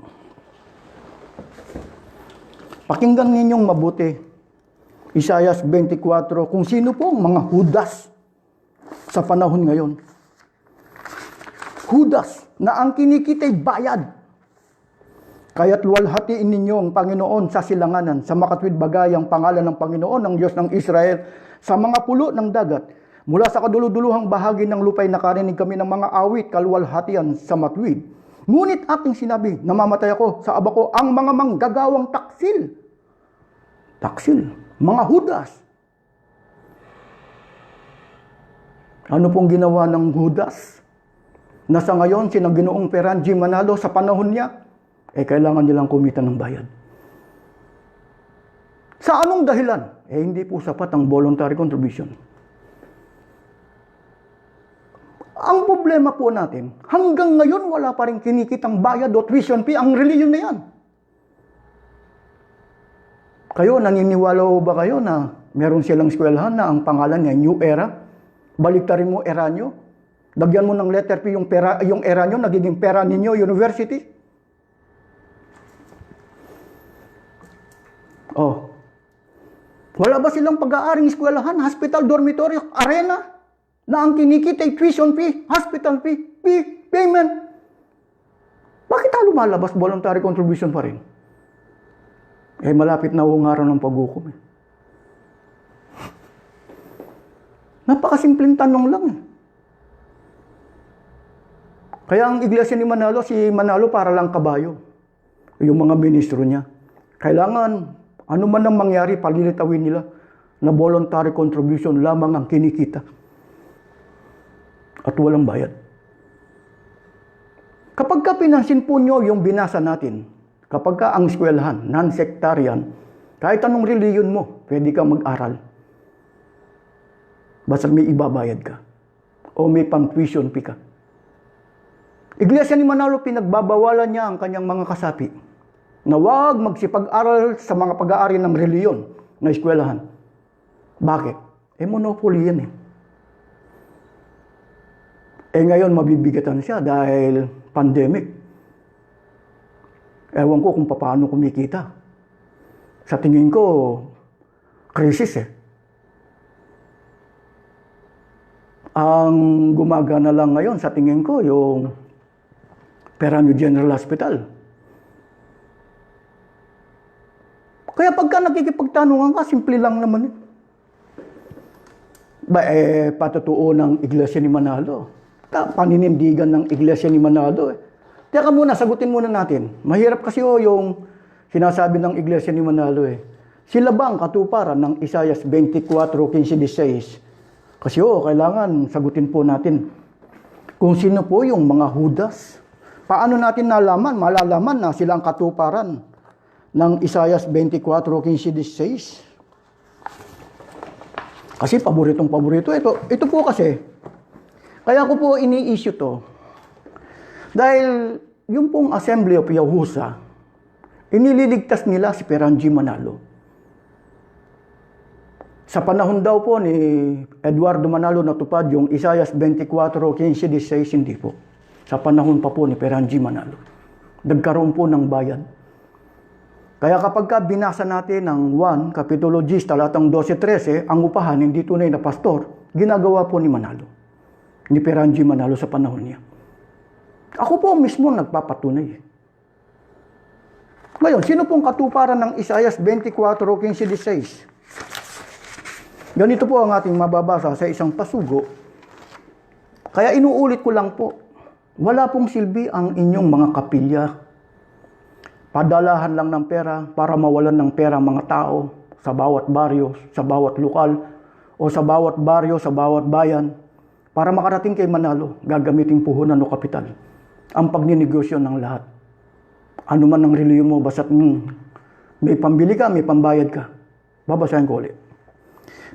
Pakinggan ninyong mabuti. Isaias 24, kung sino po ang mga Judas sa panahon ngayon. Judas, na ang kinikita'y bayad. Kaya't luwalhatiin ninyo ang Panginoon sa silanganan, sa makatwid bagay ang pangalan ng Panginoon, ng Diyos ng Israel, sa mga pulo ng dagat. Mula sa kaduluduluhang bahagi ng lupay nakarinig kami ng mga awit, kaluwalhatian sa matwid. Ngunit ating sinabi, namamatay ako sa aba ko ang mga manggagawang taksil. Taksil, mga Judas. Ano pong ginawa ng Judas? Nasa ngayon, sinang Ginoong Peranji Manalo sa panahon niya, kailangan nilang kumita ng bayad. Sa anong dahilan? Hindi po sapat ang voluntary contribution. Ang problema po natin, hanggang ngayon wala pa rin kinikitang bayad o tuition fee ang reliyon na yan. Kayo, naniniwala ba kayo na meron silang eskwelahan na ang pangalan niya New Era? Baliktarin mo era nyo. Lagyan mo ng letter P yung era nyo, nagiging pera ninyo, university. Oh. Wala ba silang pag-aaring eskwelahan, hospital, dormitory, arena? Na ang kinikita ay tuition fee, hospital fee, payment. Bakit lumalabas voluntary contribution pa rin? Malapit na ang araw ng paghukom. Napakasimpleng tanong lang. Kaya ang iglesia ni Manalo, si Manalo para lang kabayo. Yung mga ministro niya. Kailangan, ano man ang mangyari, palilitawin nila na voluntary contribution lamang ang kinikita. At walang bayad. Kapag ka pinansin po nyo yung binasa natin, kapag ka ang eskwelahan, non-sectarian, kahit anong reliyon mo, pwede kang mag-aral. Basta may ibabayad ka. O may pang-tuition fee ka. Iglesia ni Manalo, pinagbabawalan niya ang kanyang mga kasapi na huwag magsipag-aral sa mga pag-aari ng reliyon na eskwelahan. Bakit? Monopoly yan eh. Ngayon mabibigatan siya dahil pandemic. Ewan ko kung paano kumikita. Sa tingin ko, krisis eh. Ang gumagana lang ngayon, sa tingin ko, yung Peranyo General Hospital. Kaya pagka nakikipagtanungan ka, simple lang naman. Patutuo ng Iglesia ni Manalo. Paninindigan ng Iglesia ni Manalo. Teka muna, sagutin muna natin. Mahirap kasi yung sinasabi ng Iglesia ni Manalo eh. Sila ba ang katuparan ng Isaias 24:15-16? Kasi kailangan sagutin po natin kung sino po yung mga Judas. Paano natin malalaman na sila ang katuparan ng Isaias 24:15-16? Kasi paborito ito. Ito po kasi, kaya ko po ini-issue to. Dahil yung pong Assembly of Yahusa, inililigtas nila si Peranji Manalo. Sa panahon daw po ni Eduardo Manalo natupad yung Isaias 24:15-16, hindi po. Sa panahon pa po ni Peranji Manalo. Nagkaroon po ng bayad. Kaya kapag binasa natin ang 1, Kapitulo 10, talatang 12-13, ang upahan, hindi tunay na pastor, ginagawa po ni Manalo. Ni Peranji Manalo sa panahon niya. Ako po mismo nagpapatunay. Ngayon, sino pong katuparan ng Isaias 24:15-16? Ganito po ang ating mababasa sa isang pasugo. Kaya inuulit ko lang po, wala pong silbi ang inyong mga kapilya. Padalahan lang ng pera para mawalan ng pera ang mga tao sa bawat baryo, sa bawat lokal, o sa bawat baryo, sa bawat bayan, para makarating kay Manalo, gagamitin puhunan o kapital. Ang pagninegosyo ng lahat. Ano man ang reliyon mo, basta't may pambili ka, may pambayad ka. Babasahin ko ulit.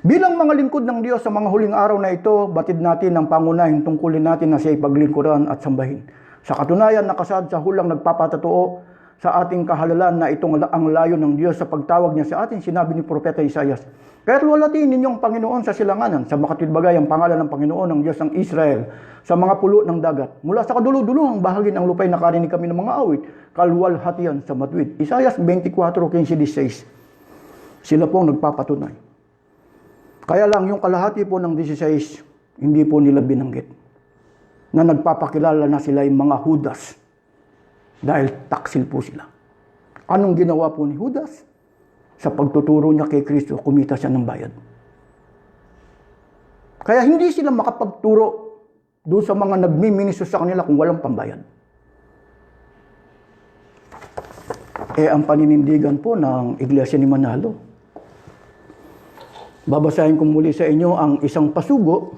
Bilang mga lingkod ng Diyos sa mga huling araw na ito, batid natin ang pangunahin tungkulin natin na siya ipaglingkuran at sambahin. Sa katunayan, nakasad sa hulang nagpapatotoo sa ating kahalalan na itong ang layo ng Diyos sa pagtawag niya sa atin, sinabi ni Propeta Isaias, kaya't luwalhatiin ninyong Panginoon sa silanganan, sa makatwid-bagay ang pangalan ng Panginoon ng Diyos ng Israel, sa mga pulo ng dagat. Mula sa kaduludulong bahagi ng lupay nakarinig kami ng mga awit, kalwalhatian sa matwid. Isaias 24:15-16. Sila po ang nagpapatunay. Kaya lang yung kalahati po ng 16, hindi po nila binanggit na nagpapakilala na sila yung mga Judas. Dahil taksil po sila. Anong ginawa po ni Judas? Sa pagtuturo niya kay Kristo, kumita siya ng bayad. Kaya hindi sila makapagturo doon sa mga nagmiminiso sa kanila kung walang pambayad. Ang paninindigan po ng Iglesia ni Manalo. Babasahin ko muli sa inyo ang isang pasugo.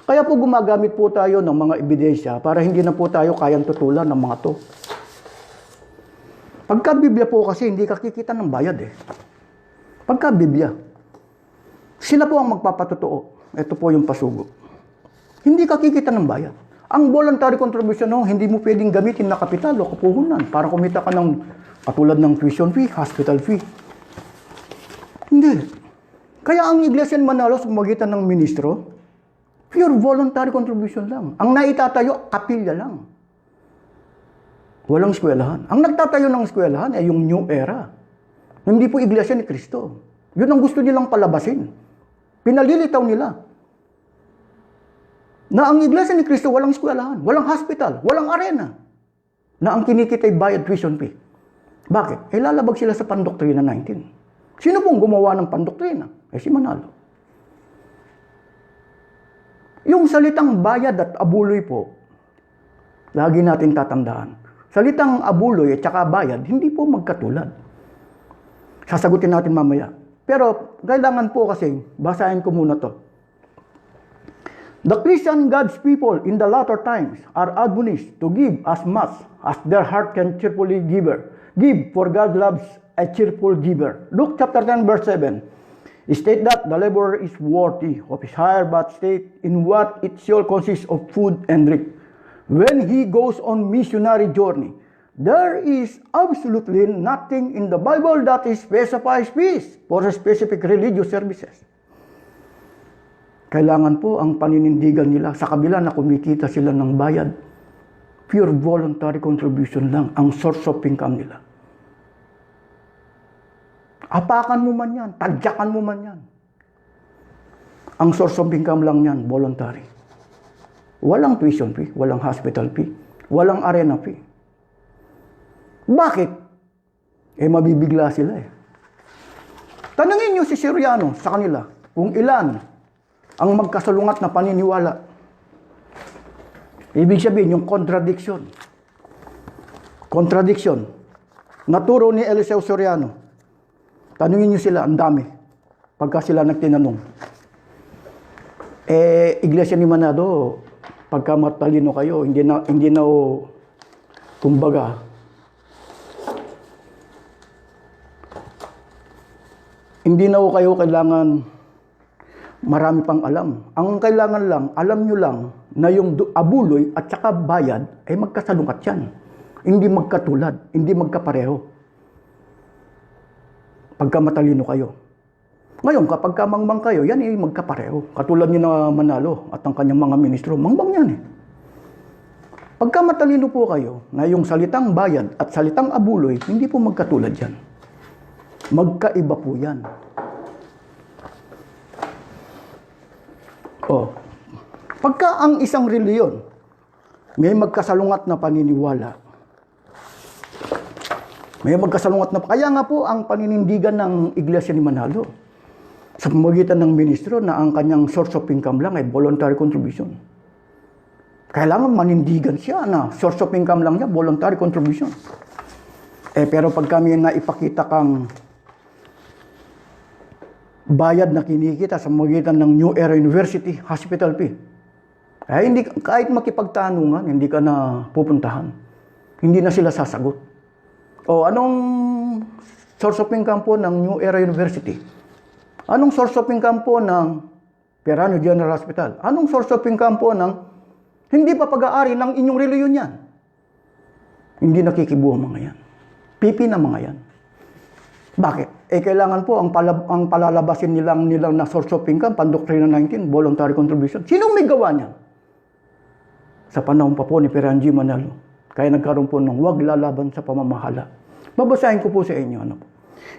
Kaya po gumagamit po tayo ng mga ebidensya para hindi na po tayo kayang tutulan ng mga to. Pagka Biblia po kasi hindi ka kikita ng bayad Pagka Biblia, sila po ang magpapatotoo. Ito po yung pasugo. Hindi ka kikita ng bayad. Ang voluntary contribution hindi mo pwedeng gamitin na kapital o kapuhunan para kumita ka ng katulad ng tuition fee, hospital fee. Hindi. Kaya ang Iglesia ni Manalo sa pamamagitan ng ministro, pure voluntary contribution lang. Ang naitatayo, kapilya lang. Walang eskwelahan. Ang nagtatayo ng eskwelahan ay yung New Era. Hindi po Iglesia ni Cristo. Yun ang gusto nilang palabasin. Pinalilitaw nila na ang Iglesia ni Cristo walang eskwelahan, walang hospital, walang arena, na ang kinikita ay bayad tuition fee. Bakit? Lalabag sila sa Pandoktrina 19. Sino pong gumawa ng Pandoktrina? Si Manalo. Yung salitang bayad at abuloy po, lagi natin tatandaan. Salitang abuloy at saka bayad, hindi po magkatulad. Sasagutin natin mamaya. Pero kailangan po kasi, basahin ko muna to. The Christian God's people in the latter times are admonished to give as much as their heart can cheerfully give. Give, for God loves a cheerful giver. Luke chapter 10 verse 7. State that the laborer is worthy of his hire, but state in what it shall consist of food and drink. When he goes on missionary journey, there is absolutely nothing in the Bible that specifies fees for specific religious services. Kailangan po ang paninindigan nila sa kabila na kumikita sila ng bayad. Pure voluntary contribution lang ang source of income nila. Apakan mo man yan, tadyakan mo man yan. Ang source of income lang yan, voluntary. Walang tuition fee, walang hospital fee, walang arena fee. Bakit? Mabibigla sila Tanungin nyo si Siriano sa kanila kung ilan ang magkasalungat na paniniwala. Ibig sabihin, yung contradiction. Contradiction. Naturo ni Eliseo Soriano. Tanungin nyo sila, ang dami. Pagka sila nagtinanong. Iglesia ni Manado, pagka matalino kayo, hindi na kumbaga, hindi na kayo kailangan marami pang alam. Ang kailangan lang, alam nyo lang na yung abuloy at saka bayad ay magkasalungat yan. Hindi magkatulad, hindi magkapareho. Pagka matalino kayo. Ngayon, kapag mangbang kayo, yan ay magkapareho. Katulad nyo na Manalo at ang kanyang mga ministro, mangbang yan Pagka matalino po kayo na yung salitang bayad at salitang abuloy, hindi po magkatulad yan. Magkaiba po yan. Pagka ang isang reliyon may magkasalungat na paniniwala, kaya nga po ang paninindigan ng Iglesia ni Manalo sa pamamagitan ng ministro na ang kanyang source of income lang ay voluntary contribution. Kailangan manindigan siya na source of income lang niya, voluntary contribution. Pero pag kami na ipakita kang bayad na kinikita sa pamamagitan ng New Era University Hospital fee, hindi, kahit makipagtanungan, hindi ka na pupuntahan. Hindi na sila sasagot. Anong source of income po ng New Era University? Anong source of income po ng Perano General Hospital? Anong source of income po ng hindi pa pag-aari ng inyong reliyon yan? Hindi nakikibuo mga yan. PP na mga yan. Bakit? Kailangan po ang palalabasin nilang na source of income, Pandoktrina 19, voluntary contribution. Sino may gawa niyan? Sa panahon pa po ni Peranji Manalo. Kaya nagkaroon po ng wag lalaban sa pamamahala. Babasahin ko po sa inyo.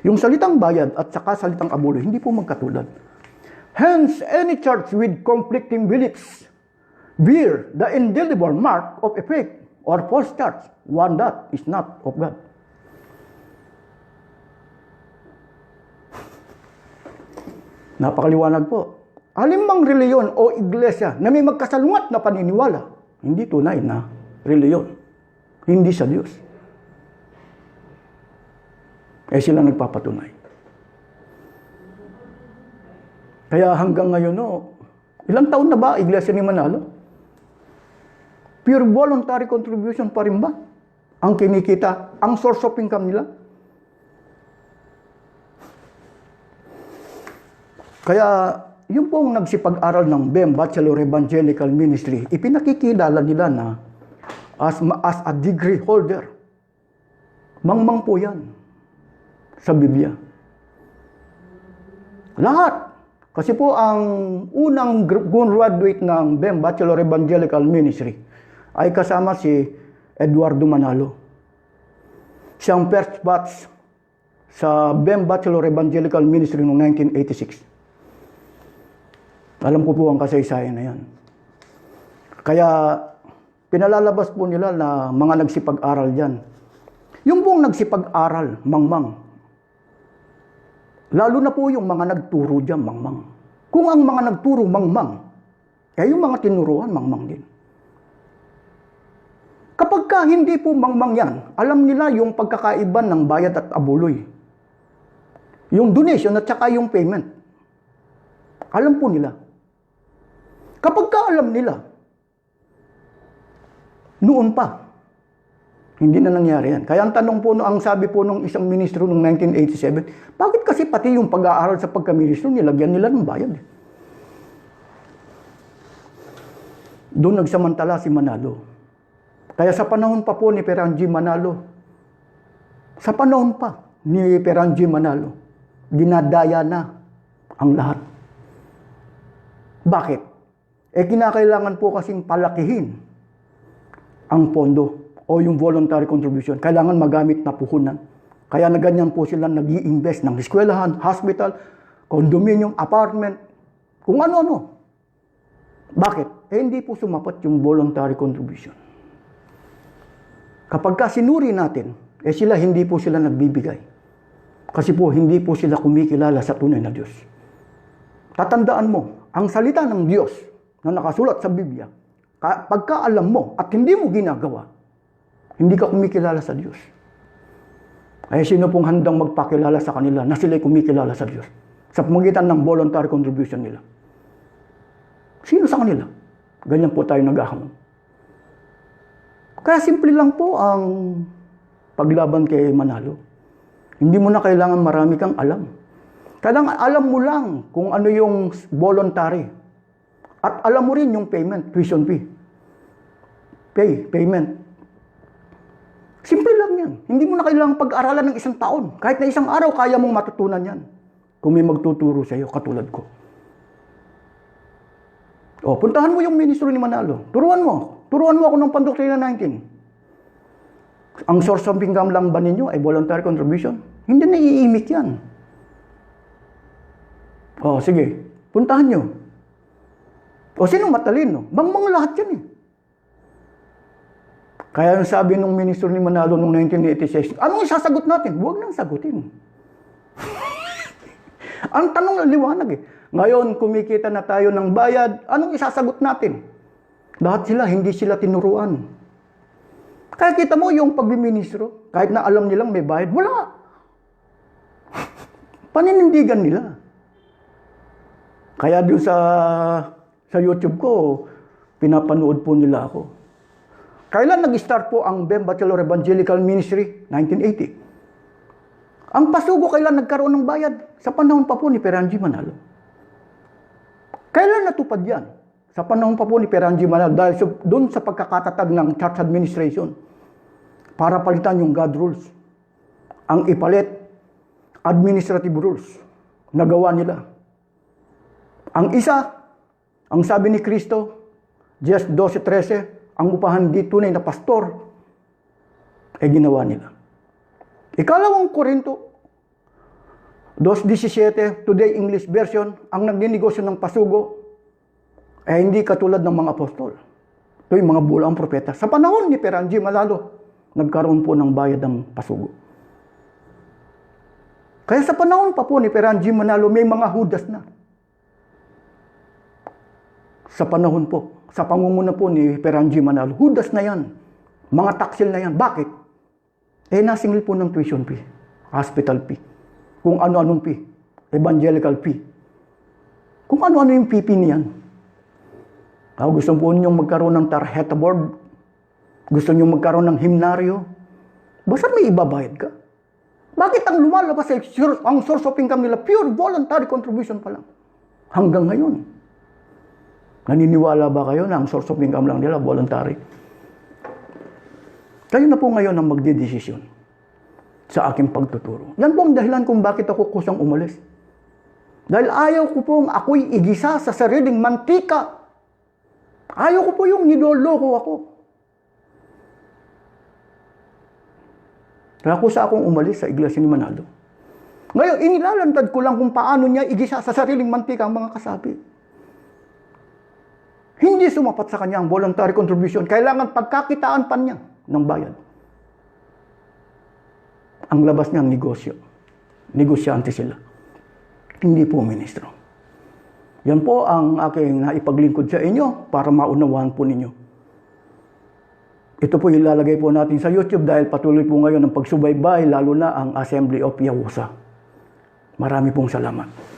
Yung salitang bayad at saka salitang abuloy, hindi po magkatulad. Hence, any church with conflicting beliefs bear the indelible mark of a fake or false church, one that is not of God. Napakaliwanag po. Alimang reliyon o iglesia na may magkasalungat na paniniwala, hindi tunay na reliyon. Hindi sa Diyos. Sila nagpapatunay. Kaya hanggang ngayon, ilang taon na ba iglesia ni Manalo? Pure voluntary contribution pa rin ba ang kinikita, ang source of income nila? Kaya, yung pong nagsipag-aral ng BEM, Bachelor Evangelical Ministry, ipinakikilala nila na as a degree holder. Mangmang po yan sa Biblia. Lahat. Kasi po ang unang graduate ng BEM, Bachelor Evangelical Ministry, ay kasama si Eduardo Manalo. Siyang first batch sa BEM Bachelor Evangelical Ministry noong 1986. Alam ko po ang kasaysayan na yan. Kaya pinalalabas po nila na mga nagsipag-aral dyan. Yung pong nagsipag-aral, mangmang. Lalo na po yung mga nagturo dyan, mangmang. Kung ang mga nagturo, mangmang, yung mga tinuruan, mangmang din. Kapag ka hindi po mangmang yan, alam nila yung pagkakaiba ng bayad at abuloy. Yung donation at saka yung payment. Alam po nila. Kapag ka alam nila, noon pa, hindi na nangyari yan. Kaya ang tanong po, ang sabi po ng isang ministro noong 1987, bakit kasi pati yung pag-aaral sa pagka-ministro, nilagyan nila ng bayad? Doon nagsamantala si Manalo. Kaya sa panahon pa po ni Peranji Manalo, sa panahon pa ni Peranji Manalo, dinadaya na ang lahat. Bakit? Kinakailangan po kasing palakihin ang pondo o yung voluntary contribution. Kailangan magamit na puhunan. Kaya na ganyan po sila nag-i-invest ng eskwelahan, hospital, condominium, apartment, kung ano-ano. Bakit? Hindi po sumapat yung voluntary contribution. Kapag ka sinuri natin, sila hindi po sila nagbibigay. Kasi po hindi po sila kumikilala sa tunay na Diyos. Tatandaan mo, ang salita ng Diyos na nakasulat sa Biblia, pagkaalam mo at hindi mo ginagawa, hindi ka kumikilala sa Diyos. Sino pong handang magpakilala sa kanila na sila'y kumikilala sa Diyos? Sa pamagitan ng voluntary contribution nila. Sino sa kanila? Ganyan po tayo nag-ahamon. Kaya simple lang po ang paglaban kay Manalo. Hindi mo na kailangan marami kang alam. Kailangan alam mo lang kung ano yung voluntary. At alam mo rin yung payment, tuition fee. Payment. Simple lang yan. Hindi mo na kailangang pag-aralan ng isang taon. Kahit na isang araw, kaya mong matutunan yan. Kung may magtuturo sa iyo, katulad ko. Puntahan mo yung ministro ni Manalo. Turuan mo. Turuan mo ako ng Pandoktrina 19. Ang source of income lang ba ninyo ay voluntary contribution? Hindi na iimik yan. Sige. Puntahan nyo. Sino matalino? Mangmang lahat yan eh. Kaya sabi nung ministro ni Manalo noong 1986, anong isasagot natin? Huwag nang sagutin. Ang tanong na liwanag eh. Ngayon, kumikita na tayo ng bayad, anong isasagot natin? Lahat sila, hindi sila tinuruan. Kaya kita mo yung pagbiministro, kahit na alam nilang may bayad, wala. Paninindigan nila. Kaya doon sa YouTube ko, pinapanood po nila ako. Kailan nag-start po ang BEM Bachelor Evangelical Ministry? 1980. Ang pasugo kailan nagkaroon ng bayad? Sa panahon pa po ni Peranji Manalo. Kailan natupad yan? Sa panahon pa po ni Peranji Manalo dahil doon sa pagkakatatag ng church administration para palitan yung God rules. ang ipalit administrative rules. Nagawa nila. Ang isa, ang sabi ni Kristo, Diyos 12:13, ang upahan di tunay na pastor, ginawa nila. Ikalawang Korinto 2:17, Today English Version, ang nagninegosyo ng pasugo, hindi katulad ng mga apostol. Ito yung mga bulaang propeta. Sa panahon ni Peranji Manalo, nagkaroon po ng bayad ng pasugo. Kaya sa panahon pa po ni Peranji Manalo, may mga hudas na. Sa panahon po, sa pangunguna po ni Peranji Manalo, hudas na yan. Mga taksil na yan. Bakit? Nasingil po ng tuition fee, hospital fee, kung ano-anong fee, evangelical fee. Kung ano-ano yung fee niyan. Gusto po ninyong magkaroon ng tarjeta board, gusto ninyong magkaroon ng himnaryo, basta may ibabayad ka. Bakit ang lumalabas ang source of income nila, pure voluntary contribution pa lang? Hanggang ngayon. Naniniwala ba kayo na ang source of income lang nila, voluntary? Kayo na po ngayon ang magdedesisyon sa aking pagtuturo. Yan po ang dahilan kung bakit ako kusang umalis. Dahil ayaw ko pong ako'y igisa sa sariling mantika. Ayaw ko po yung niloloko ako. Kaya kusa akong umalis sa Iglesia ni Manalo. Ngayon, inilalantad ko lang kung paano niya igisa sa sariling mantika ang mga kasapi. Hindi sumapat sa kanya ang voluntary contribution. Kailangan pagkakitaan pa niya ng bayad. Ang labas niya ang negosyo. Negosyante sila. Hindi po ministro. Yan po ang aking naipaglingkod sa inyo para maunawaan po ninyo. Ito po ilalagay po natin sa YouTube dahil patuloy po ngayon ang pagsubaybay, lalo na ang Assembly of Yahusa. Marami pong salamat.